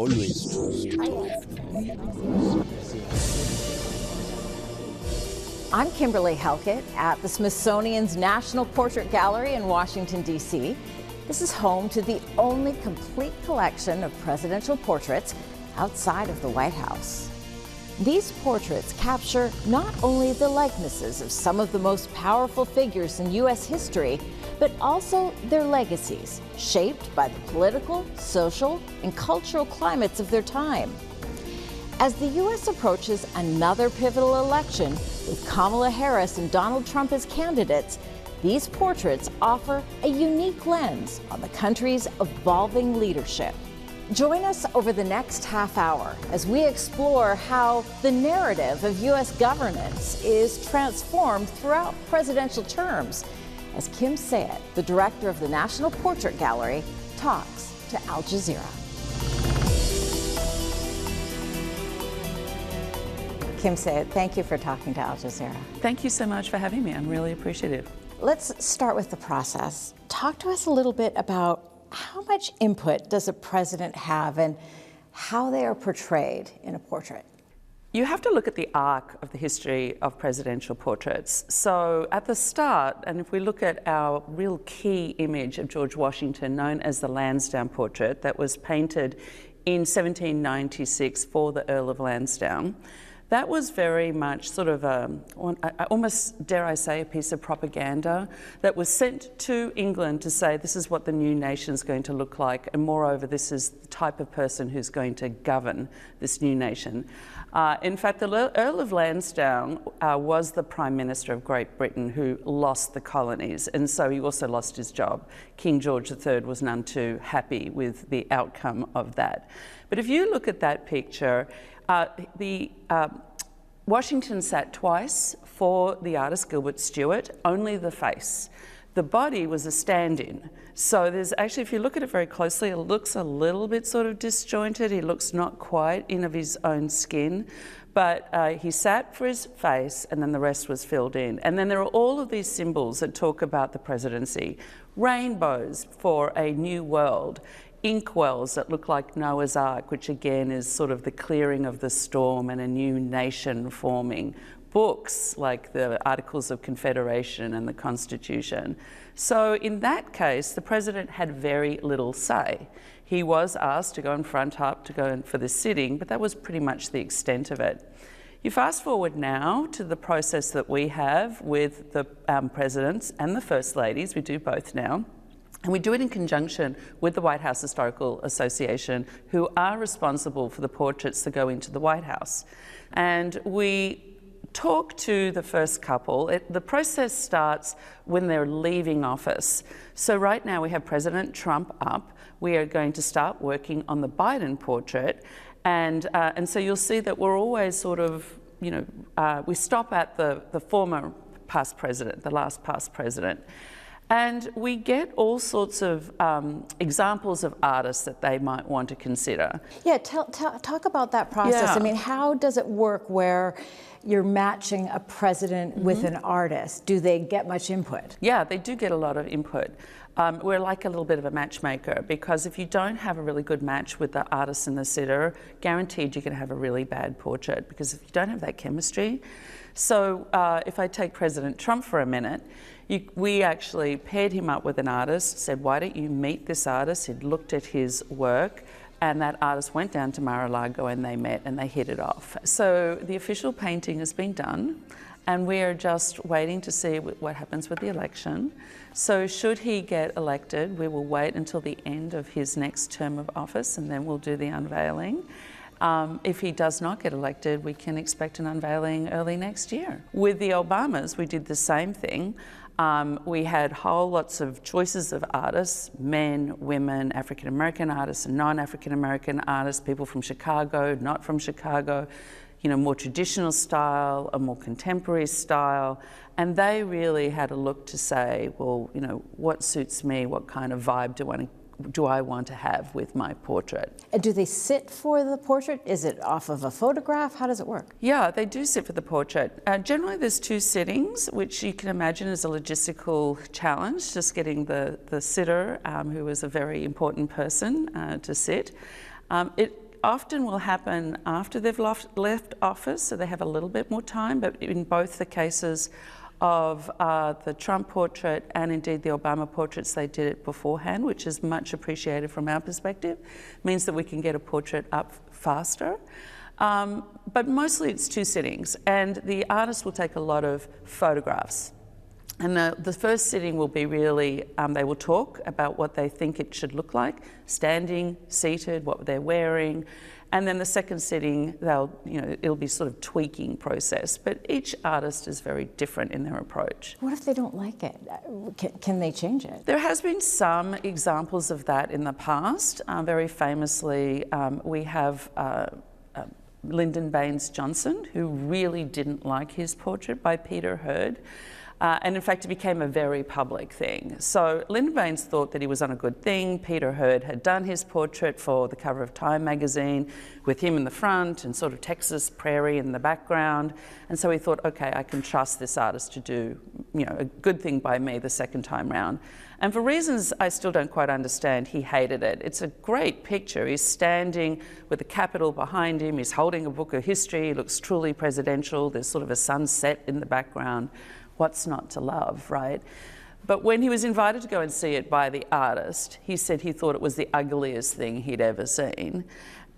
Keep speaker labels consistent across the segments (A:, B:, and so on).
A: Always true.
B: I'm Kimberly Helkett at the Smithsonian's National Portrait Gallery in Washington, D.C. This is home to the only complete collection of presidential portraits outside of the White House. These portraits capture not only the likenesses of some of the most powerful figures in U.S. history, but also their legacies, shaped by the political, social, and cultural climates of their time. As the U.S. approaches another pivotal election with Kamala Harris and Donald Trump as candidates, these portraits offer a unique lens on the country's evolving leadership. Join us over the next half hour as we explore how the narrative of U.S. governance is transformed throughout presidential terms, as Kim Sajet, the director of the National Portrait Gallery, talks to Al Jazeera. Kim Sajet, thank you for talking to Al Jazeera.
C: Thank you so much for having me. I'm really appreciative.
B: Let's start with the process. Talk to us a little bit about how much input does a president have and how they are portrayed in a portrait?
C: You have to look at the arc of the history of presidential portraits. So at the start, and if we look at our real key image of George Washington, known as the Lansdowne portrait, that was painted in 1796 for the Earl of Lansdowne, that was very much sort of almost, dare I say, a piece of propaganda that was sent to England to say this is what the new nation's going to look like, and moreover, this is the type of person who's going to govern this new nation. In fact, the Earl of Lansdowne was the Prime Minister of Great Britain who lost the colonies, and so he also lost his job. King George III was none too happy with the outcome of that. But if you look at that picture, Washington sat twice for the artist Gilbert Stuart, only the face. The body was a stand-in. So there's actually, if you look at it very closely, it looks a little bit sort of disjointed. He looks not quite in of his own skin, but he sat for his face and then the rest was filled in. And then there are all of these symbols that talk about the presidency. Rainbows for a new world. Inkwells that look like Noah's Ark, which again is sort of the clearing of the storm and a new nation forming. Books like the Articles of Confederation and the Constitution. So in that case, the president had very little say. He was asked to go and front up to go in for the sitting, but that was pretty much the extent of it. You fast forward now to the process that we have with the presidents and the first ladies, we do both now. And we do it in conjunction with the White House Historical Association, who are responsible for the portraits that go into the White House. And we talk to the first couple. The process starts when they're leaving office. So right now we have President Trump up. We are going to start working on the Biden portrait. And so you'll see that we're always sort of, we stop at the former past president, the last past president. And we get all sorts of examples of artists that they might want to consider.
B: Yeah, talk about that process.
C: Yeah.
B: I mean, how does it work where you're matching a president with an artist? Do they get much input?
C: Yeah, they do get a lot of input. We're like a little bit of a matchmaker, because if you don't have a really good match with the artist and the sitter, guaranteed you're going to have a really bad portrait, because if you don't have that chemistry. So if I take President Trump for a minute, we actually paired him up with an artist, said, why don't you meet this artist? He'd looked at his work, and that artist went down to Mar-a-Lago and they met and they hit it off. So the official painting has been done, and we are just waiting to see what happens with the election. So should he get elected, we will wait until the end of his next term of office, and then we'll do the unveiling. If he does not get elected, we can expect an unveiling early next year. With the Obamas, we did the same thing. We had whole lots of choices of artists, men, women, African-American artists and non-African-American artists, people from Chicago, not from Chicago, more traditional style, a more contemporary style. And they really had a look to say, well, what suits me, what kind of vibe do I want to have with my portrait.
B: And do they sit for the portrait? Is it off of a photograph? How does it work?
C: Yeah, they do sit for the portrait. Generally there's 2 sittings, which you can imagine is a logistical challenge, just getting the sitter, who is a very important person, to sit. often will happen after they've left office, so they have a little bit more time, but in both the cases of the Trump portrait and indeed the Obama portraits, they did it beforehand, which is much appreciated from our perspective. It means that we can get a portrait up faster. But mostly it's 2 sittings, and the artist will take a lot of photographs. And the first sitting will be really, they will talk about what they think it should look like, standing, seated, what they're wearing. And then the second sitting, it'll be sort of tweaking process. But each artist is very different in their approach.
B: What if they don't like it? Can they change it?
C: There has been some examples of that in the past. Very famously, we have Lyndon Baines Johnson, who really didn't like his portrait by Peter Hurd. And in fact, it became a very public thing. So Lyndon Baines thought that he was on a good thing. Peter Hurd had done his portrait for the cover of Time magazine with him in the front and sort of Texas prairie in the background. And so he thought, okay, I can trust this artist to do, a good thing by me the second time round. And for reasons I still don't quite understand, he hated it. It's a great picture. He's standing with the Capitol behind him. He's holding a book of history. He looks truly presidential. There's sort of a sunset in the background. What's not to love, right? But when he was invited to go and see it by the artist, he said he thought it was the ugliest thing he'd ever seen.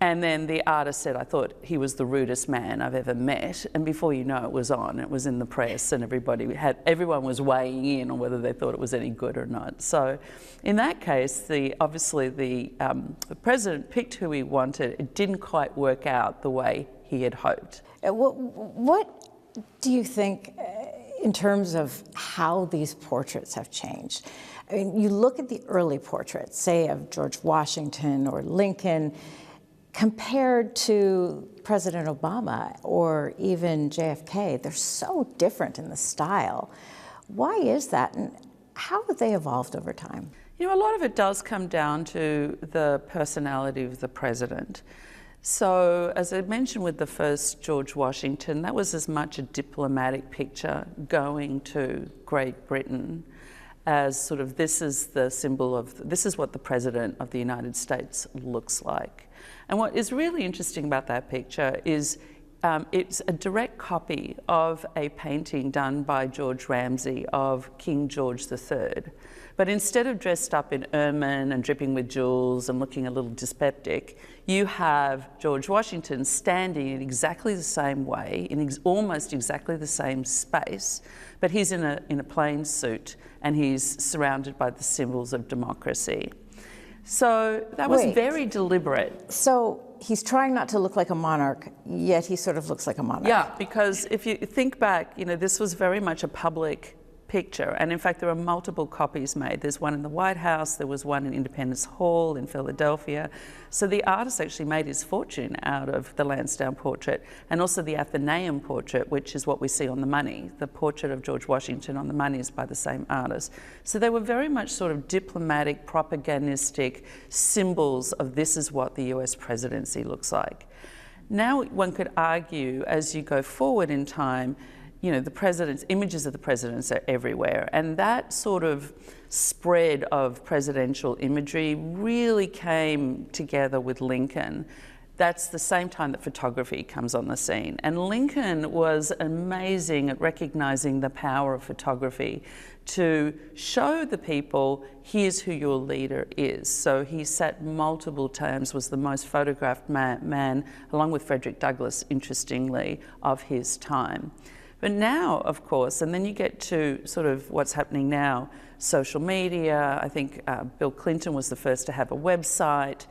C: And then the artist said, I thought he was the rudest man I've ever met. And before you know, it was on, it was in the press, and everyone was weighing in on whether they thought it was any good or not. So in that case, obviously the president picked who he wanted. It didn't quite work out the way he had hoped.
B: What do you think in terms of how these portraits have changed? I mean, you look at the early portraits, say of George Washington or Lincoln, compared to President Obama or even JFK, they're so different in the style. Why is that, and how have they evolved over time?
C: A lot of it does come down to the personality of the president. So, as I mentioned with the first George Washington, that was as much a diplomatic picture going to Great Britain as sort of this is the symbol of, this is what the President of the United States looks like. And what is really interesting about that picture is it's a direct copy of a painting done by George Ramsay of King George III. But instead of dressed up in ermine and dripping with jewels and looking a little dyspeptic, you have George Washington standing in exactly the same way, in almost exactly the same space, but he's in a plain suit and he's surrounded by the symbols of democracy. So that was very deliberate.
B: So he's trying not to look like a monarch, yet he sort of looks like a monarch.
C: Yeah, because if you think back, this was very much a public picture, and in fact there are multiple copies made. There's one in the White House, there was one in Independence Hall in Philadelphia. So the artist actually made his fortune out of the Lansdowne portrait, and also the Athenaeum portrait, which is what we see on the money. The portrait of George Washington on the money is by the same artist. So they were very much sort of diplomatic, propagandistic symbols of this is what the US presidency looks like. Now one could argue, as you go forward in time, the president's images of the presidents are everywhere, and that sort of spread of presidential imagery really came together with Lincoln. That's the same time that photography comes on the scene. And Lincoln was amazing at recognizing the power of photography to show the people, here's who your leader is. So he sat multiple times, was the most photographed man, along with Frederick Douglass, interestingly, of his time. But now, of course, and then you get to sort of what's happening now, social media. I think Bill Clinton was the first to have a website.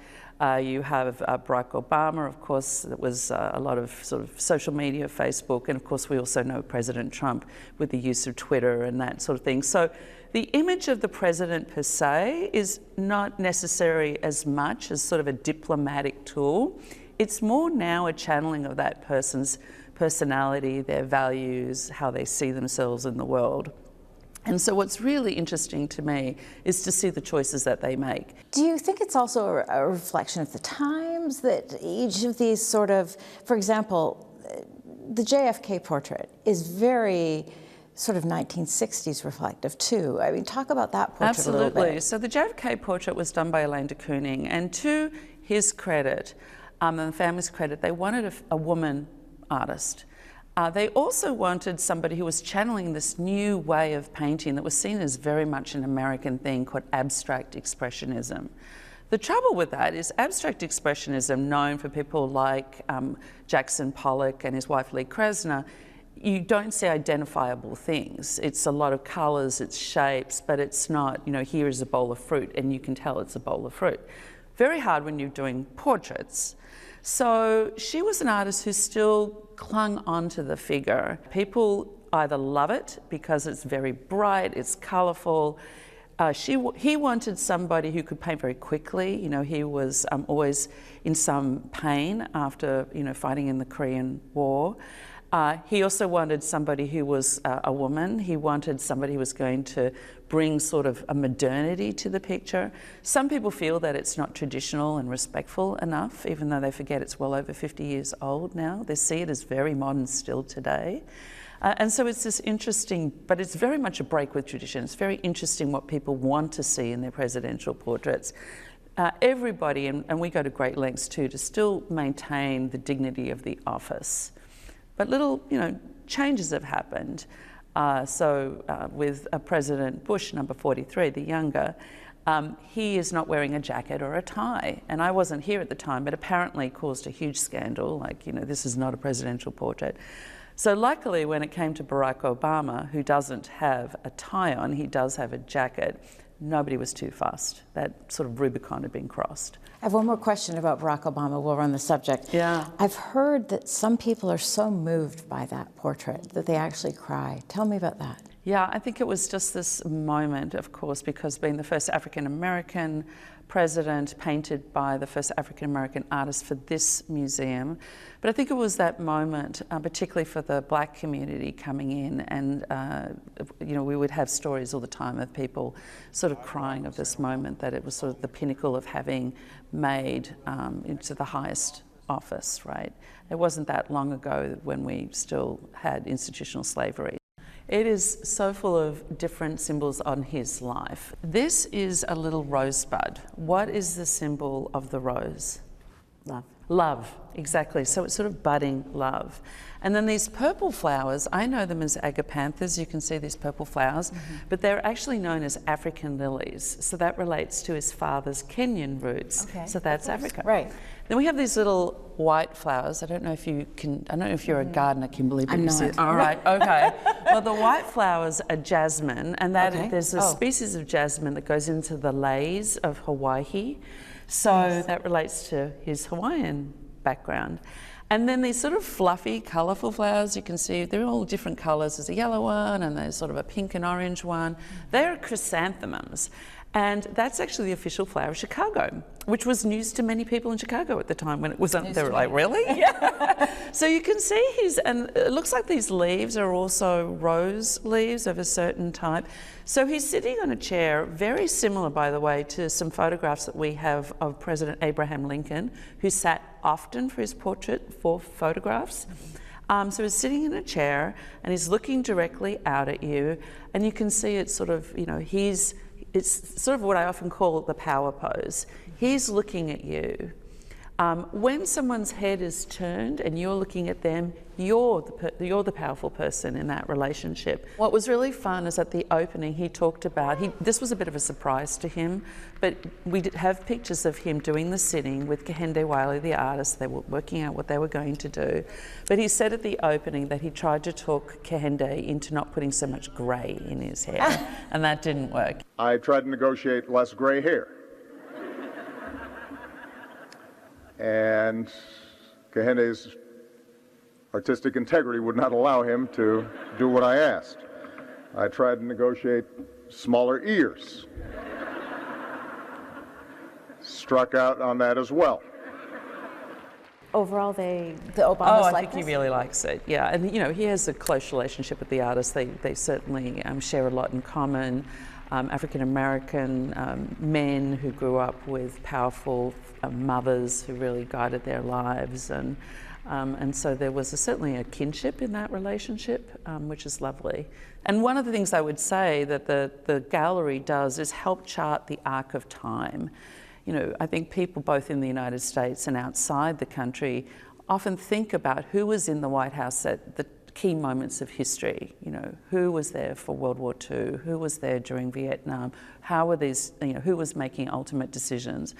C: You have Barack Obama, of course, that was a lot of sort of social media, Facebook, and of course we also know President Trump with the use of Twitter and that sort of thing. So the image of the president per se is not necessary as much as sort of a diplomatic tool. It's more now a channeling of that person's personality, their values, how they see themselves in the world. And so what's really interesting to me is to see the choices that they make.
B: Do you think it's also a reflection of the times that each of these sort of, for example, the JFK portrait is very sort of 1960s reflective too. I mean, talk about that portrait a little bit.
C: Absolutely. So the JFK portrait was done by Elaine de Kooning, and to his credit, and the family's credit, they wanted a woman artist. They also wanted somebody who was channeling this new way of painting that was seen as very much an American thing called abstract expressionism. The trouble with that is abstract expressionism, known for people like Jackson Pollock and his wife Lee Krasner, you don't see identifiable things. It's a lot of colours, it's shapes, but it's not, you know, here is a bowl of fruit and you can tell it's a bowl of fruit. Very hard when you're doing portraits. So she was an artist who still clung onto the figure. People either love it because it's very bright, it's colourful. He wanted somebody who could paint very quickly. You know, he was always in some pain after, you know, fighting in the Korean War. He also wanted somebody who was a woman. He wanted somebody who was going to bring sort of a modernity to the picture. Some people feel that it's not traditional and respectful enough, even though they forget it's well over 50 years old now. They see it as very modern still today. And so it's this interesting, but it's very much a break with tradition. It's very interesting what people want to see in their presidential portraits. Everybody, and we go to great lengths too, to still maintain the dignity of the office. But little, you know, changes have happened. With President Bush, number 43, the younger, he is not wearing a jacket or a tie. And I wasn't here at the time, but apparently caused a huge scandal, like, you know, this is not a presidential portrait. So luckily, when it came to Barack Obama, who doesn't have a tie on, he does have a jacket, nobody was too fussed. That sort of Rubicon had been crossed.
B: I have one more question about Barack Obama while we're on the subject.
C: Yeah.
B: I've heard that some people are so moved by that portrait that they actually cry. Tell me about that.
C: Yeah, I think it was just this moment, of course, because being the first African-American president painted by the first African-American artist for this museum. But I think it was that moment, particularly for the black community coming in, and you know, we would have stories all the time of people sort of crying of this moment, that it was sort of the pinnacle of having made into the highest office, right? It wasn't that long ago when we still had institutional slavery. It is so full of different symbols on his life. This is a little rosebud. What is the symbol of the rose?
B: Love.
C: Love, exactly. So it's sort of budding love. And then these purple flowers, I know them as agapanthus. You can see these purple flowers, but they're actually known as African lilies. So that relates to his father's Kenyan roots.
B: Okay.
C: So that's Africa.
B: Right.
C: Then we have these little white flowers. I don't know if you can, I don't know if you're a gardener, Kimberly, but
B: I'm
C: you
B: not.
C: see, all right, okay. Well, the white flowers are jasmine, and that there's a species of jasmine that goes into the leis of Hawaii. So that relates to his Hawaiian background. And then these sort of fluffy, colourful flowers, you can see they're all different colours. There's a yellow one and there's sort of a pink and orange one. They're chrysanthemums. And that's actually the official flower of Chicago, which was news to many people in Chicago at the time when it was, they were like, really? Yeah. So you can see and it looks like these leaves are also rose leaves of a certain type. So he's sitting on a chair, very similar, by the way, to some photographs that we have of President Abraham Lincoln, who sat often for his portrait for photographs. So he's sitting in a chair and he's looking directly out at you, and you can see it's sort of, you know, it's sort of what I often call the power pose. He's looking at you. When someone's head is turned and you're looking at them, you're the powerful person in that relationship. What was really fun is at the opening he talked about, this was a bit of a surprise to him, but we did have pictures of him doing the sitting with Kehinde Wiley, the artist. They were working out what they were going to do. But he said at the opening that he tried to talk Kehinde into not putting so much grey in his hair, and that didn't work.
A: I tried to negotiate less gray hair. And Kehinde's artistic integrity would not allow him to do what I asked. I tried to negotiate smaller ears. Struck out on that as well.
B: Overall, the Obamas
C: I think he really likes it, yeah. And, you know, he has a close relationship with the artist. They certainly share a lot in common. African-American men who grew up with powerful mothers who really guided their lives, and so there was certainly a kinship in that relationship, which is lovely. And one of the things I would say that the gallery does is help chart the arc of time. You know, I think people both in the United States and outside the country often think about who was in the White House at the key moments of history. You know, who was there for World War II? Who was there during Vietnam? How were these, you know, who was making ultimate decisions?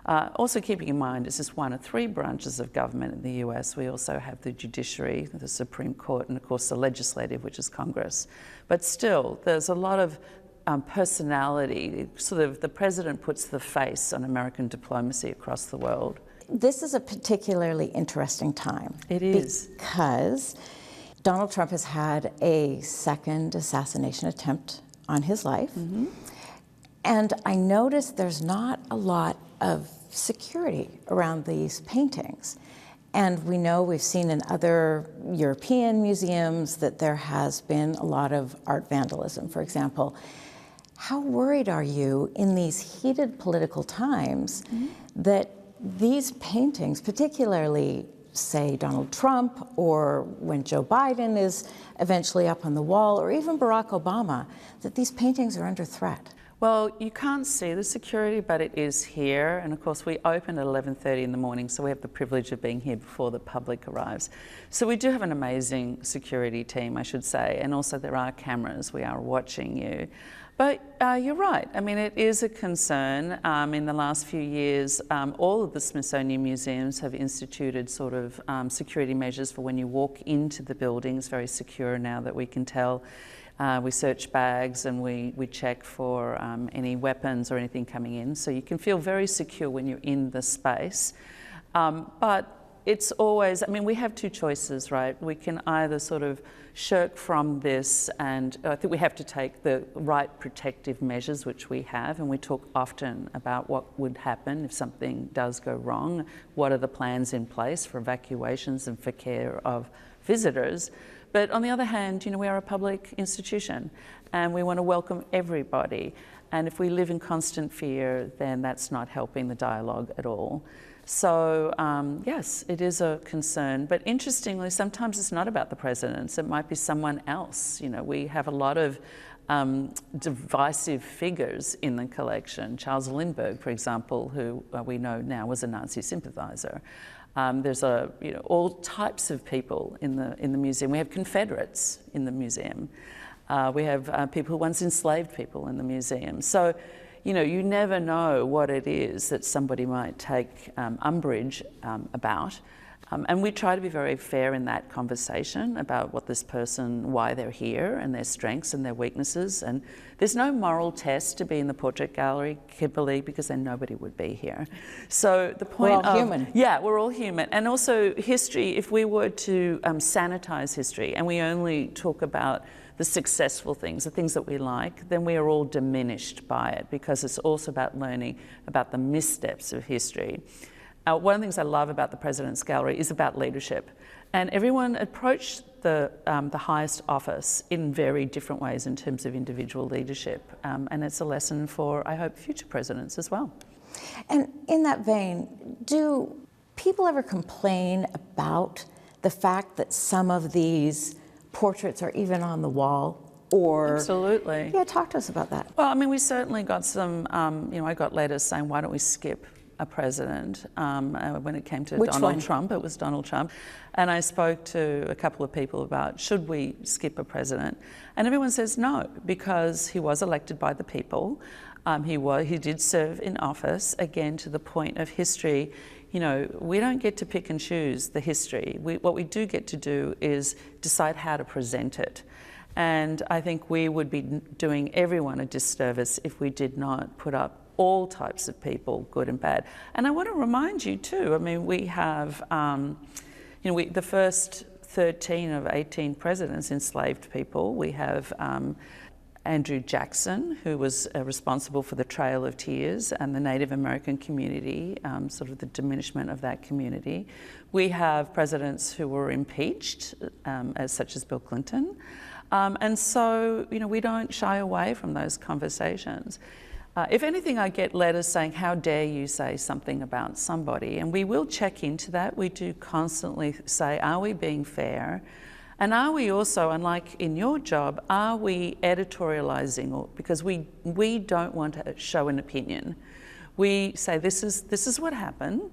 C: Also keeping in mind, this is one of three branches of government in the US. We also have the judiciary, the Supreme Court, and of course the legislative, which is Congress. But still, there's a lot of personality. Sort of the president puts the face on American diplomacy across the world.
B: This is a particularly interesting time.
C: It is.
B: Because Donald Trump has had a second assassination attempt on his life. Mm-hmm. And I noticed there's not a lot of security around these paintings. And we know, we've seen in other European museums that there has been a lot of art vandalism, for example. How worried are you in these heated political times that these paintings, particularly, say, Donald Trump, or when Joe Biden is eventually up on the wall, or even Barack Obama, that these paintings are under threat?
C: Well, you can't see the security, but it is here. And of course, we open at 11:30 in the morning, so we have the privilege of being here before the public arrives. So we do have an amazing security team, I should say. And also there are cameras, we are watching you. But you're right. I mean, it is a concern. In the last few years, all of the Smithsonian museums have instituted sort of security measures for when you walk into the buildings, very secure now that we can tell. We search bags and we check for any weapons or anything coming in. So you can feel very secure when you're in the space. But it's always, I mean, we have two choices, right? We can either sort of shirk from this, and I think we have to take the right protective measures, which we have, and we talk often about what would happen if something does go wrong. What are the plans in place for evacuations and for care of visitors? But on the other hand, you know, we are a public institution and we want to welcome everybody. And if we live in constant fear, then that's not helping the dialogue at all. So yes, it is a concern. But interestingly, sometimes it's not about the presidents. It might be someone else. You know, we have a lot of divisive figures in the collection. Charles Lindbergh, for example, who we know now was a Nazi sympathizer. There's all types of people in the museum. We have Confederates in the museum. We have people who once enslaved people in the museum. So, you know, you never know what it is that somebody might take umbrage about. And we try to be very fair in that conversation about what this person, why they're here, and their strengths and their weaknesses. And there's no moral test to be in the portrait gallery, Kimberly, because then nobody would be here. So the point
B: we're all human.
C: Yeah, we're all human. And also history, if we were to sanitize history and we only talk about the successful things, the things that we like, then we are all diminished by it, because it's also about learning about the missteps of history. One of the things I love about the President's Gallery is about leadership. And everyone approached the highest office in very different ways in terms of individual leadership. And it's a lesson for, I hope, future presidents as well.
B: And in that vein, do people ever complain about the fact that some of these portraits are even on the wall? Or
C: absolutely.
B: Yeah, talk to us about that.
C: Well, I mean, we certainly got some, I got letters saying, why don't we skip a president? When it came to Donald Trump, it was Donald Trump. And I spoke to a couple of people about, should we skip a president? And everyone says no, because he was elected by the people. He did serve in office. Again, to the point of history, you know, we don't get to pick and choose the history. What we do get to do is decide how to present it. And I think we would be doing everyone a disservice if we did not put up all types of people, good and bad. And I want to remind you too, I mean, we have, the first 13 of 18 presidents enslaved people. We have Andrew Jackson, who was responsible for the Trail of Tears and the Native American community, sort of the diminishment of that community. We have presidents who were impeached, such as Bill Clinton. And so, you know, we don't shy away from those conversations. If anything, I get letters saying, how dare you say something about somebody? And we will check into that. We do constantly say, are we being fair? And are we also, unlike in your job, are we editorializing? Because we don't want to show an opinion. We say this is what happened.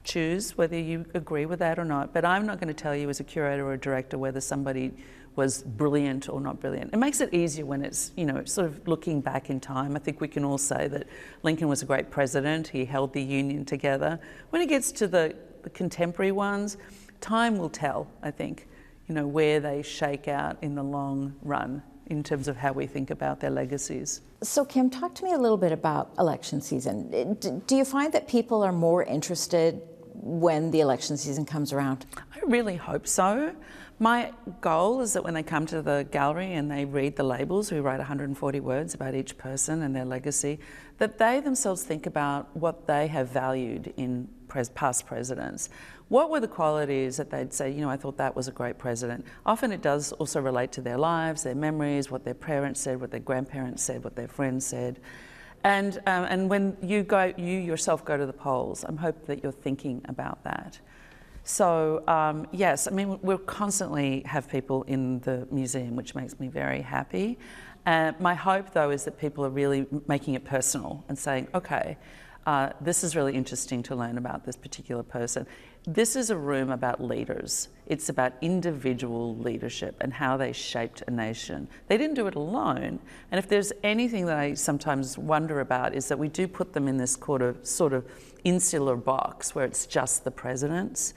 C: Choose whether you agree with that or not, but I'm not going to tell you as a curator or a director whether somebody was brilliant or not brilliant. It makes it easier when it's, sort of looking back in time. I think we can all say that Lincoln was a great president. He held the Union together. When it gets to the contemporary ones, time will tell, I think, where they shake out in the long run in terms of how we think about their legacies.
B: So Kim, talk to me a little bit about election season. Do you find that people are more interested when the election season comes around?
C: I really hope so. My goal is that when they come to the gallery and they read the labels, we write 140 words about each person and their legacy, that they themselves think about what they have valued in past presidents. What were the qualities that they'd say, I thought that was a great president? Often it does also relate to their lives, their memories, what their parents said, what their grandparents said, what their friends said. And when you yourself go to the polls, I'm hoping that you're thinking about that. So yes, we'll constantly have people in the museum, which makes me very happy. My hope, though, is that people are really making it personal and saying, okay, this is really interesting to learn about this particular person. This is a room about leaders. It's about individual leadership and how they shaped a nation. They didn't do it alone. And if there's anything that I sometimes wonder about is that we do put them in this sort of insular box where it's just the presidents.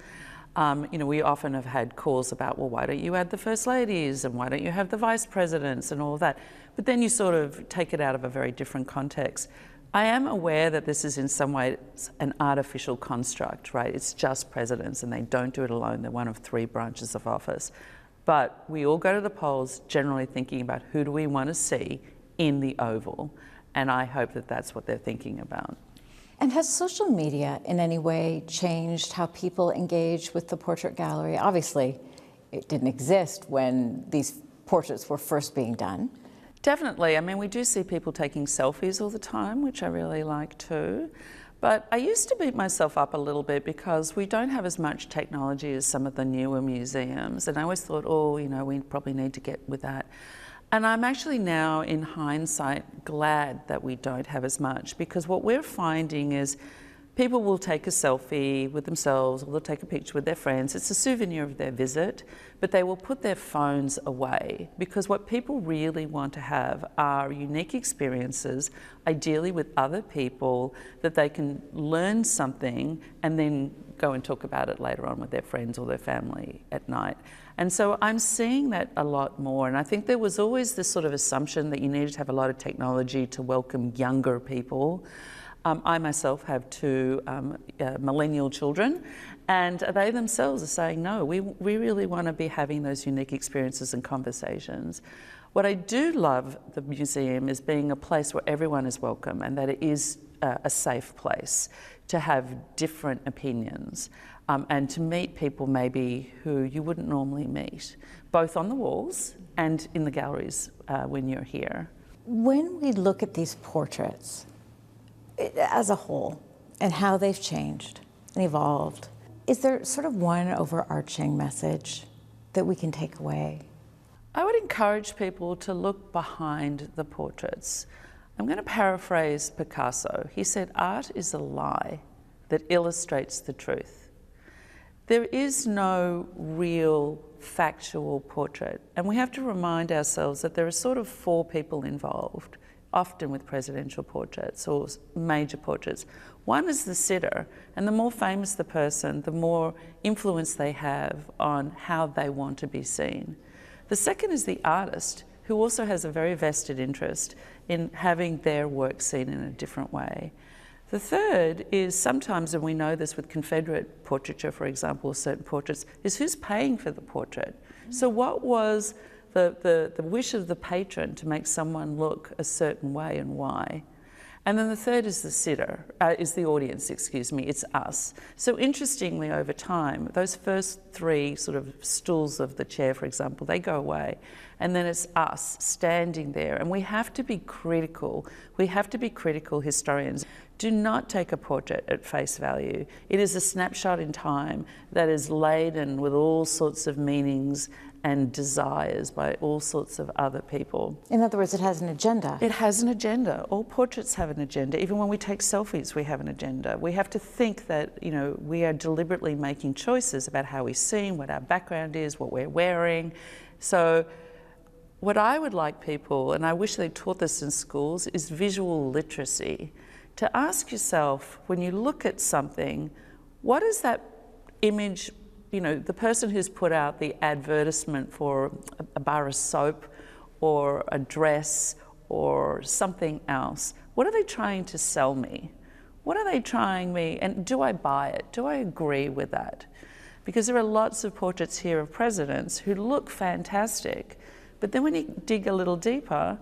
C: We often have had calls about, well, why don't you add the first ladies and why don't you have the vice presidents and all of that? But then you sort of take it out of a very different context. I am aware that this is in some ways an artificial construct, right? It's just presidents and they don't do it alone. They're one of 3 branches of office. But we all go to the polls generally thinking about who do we want to see in the Oval. And I hope that that's what they're thinking about.
B: And has social media in any way changed how people engage with the portrait gallery? Obviously, it didn't exist when these portraits were first being done.
C: Definitely. We do see people taking selfies all the time, which I really like too. But I used to beat myself up a little bit because we don't have as much technology as some of the newer museums. And I always thought, we probably need to get with that. And I'm actually now, in hindsight, glad that we don't have as much, because what we're finding is people will take a selfie with themselves or they'll take a picture with their friends. It's a souvenir of their visit, but they will put their phones away, because what people really want to have are unique experiences, ideally with other people, that they can learn something and then go and talk about it later on with their friends or their family at night. And so I'm seeing that a lot more. And I think there was always this sort of assumption that you needed to have a lot of technology to welcome younger people. I myself have 2 millennial children, and they themselves are saying, no, we really want to be having those unique experiences and conversations. What I do love the museum is being a place where everyone is welcome and that it is a safe place to have different opinions and to meet people maybe who you wouldn't normally meet, both on the walls and in the galleries when you're here.
B: When we look at these portraits as a whole and how they've changed and evolved, is there sort of one overarching message that we can take away?
C: I would encourage people to look behind the portraits. I'm going to paraphrase Picasso. He said, art is a lie that illustrates the truth. There is no real factual portrait, and we have to remind ourselves that there are sort of 4 people involved, often with presidential portraits or major portraits. One is the sitter, and the more famous the person, the more influence they have on how they want to be seen. The second is the artist, who also has a very vested interest in having their work seen in a different way. The third is sometimes, and we know this with Confederate portraiture, for example, certain portraits, is who's paying for the portrait. So what was the wish of the patron to make someone look a certain way and why? And then the third is the sitter, is the audience, it's us. So interestingly, over time, those first 3 sort of stools of the chair, for example, they go away. And then it's us standing there. And we have to be critical. We have to be critical historians Do not take a portrait at face value. It is a snapshot in time that is laden with all sorts of meanings and desires by all sorts of other people.
B: In other words, it has an agenda.
C: It has an agenda. All portraits have an agenda. Even when we take selfies, we have an agenda. We have to think that, you know, we are deliberately making choices about how we're seen, what our background is, what we're wearing. So what I would like people, and I wish they taught this in schools, is visual literacy. To ask yourself, when you look at something, what is that image, you know, the person who's put out the advertisement for a bar of soap or a dress or something else, what are they trying to sell me? What are they trying me, and do I buy it? Do I agree with that? Because there are lots of portraits here of presidents who look fantastic, but then when you dig a little deeper,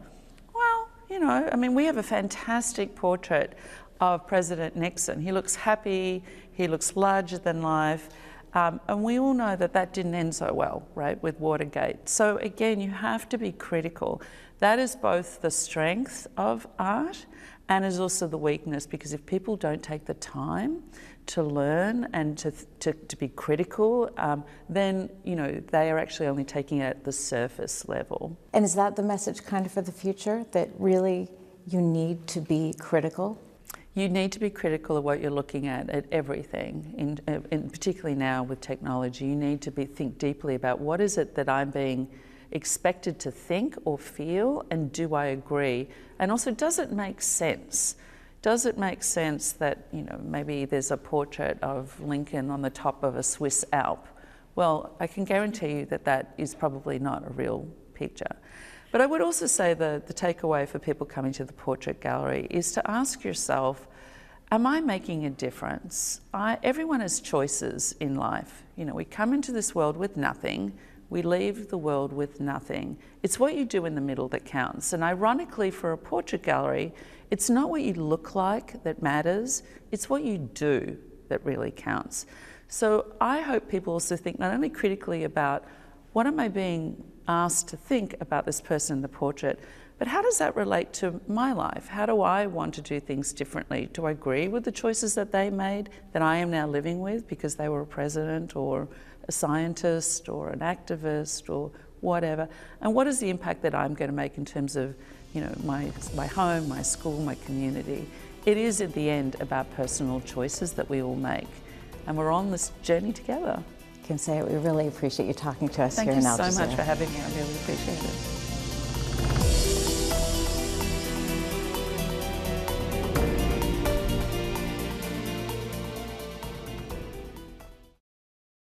C: well, you know, I mean, we have a fantastic portrait of President Nixon. He looks happy, he looks larger than life, and we all know that that didn't end so well, right, with Watergate. So again, you have to be critical. That is both the strength of art and is also the weakness, because if people don't take the time to learn and to be critical, then, you know, they are actually only taking it at the surface level.
B: And is that the message kind of for the future, that really you need to be critical?
C: You need to be critical of what you're looking at everything, in particularly now with technology. You need to think deeply about what is it that I'm being expected to think or feel, and do I agree? And also, does it make sense? Does it make sense that, you know, maybe there's a portrait of Lincoln on the top of a Swiss Alp? Well, I can guarantee you that that is probably not a real picture. But I would also say the takeaway for people coming to the portrait gallery is to ask yourself, am I making a difference? Everyone has choices in life. You know, we come into this world with nothing, we leave the world with nothing. It's what you do in the middle that counts. And ironically, for a portrait gallery, it's not what you look like that matters, it's what you do that really counts. So I hope people also think not only critically about what am I being asked to think about this person in the portrait, but how does that relate to my life? How do I want to do things differently? Do I agree with the choices that they made that I am now living with because they were a president or a scientist or an activist or whatever? And what is the impact that I'm going to make in terms of, you know, my home, my school, my community? It is at the end about personal choices that we all make, and we're on this journey together.
B: Kim Sajet, we really appreciate you talking to us here in Al Jazeera.
C: Thank you so much for having me. I really appreciate it.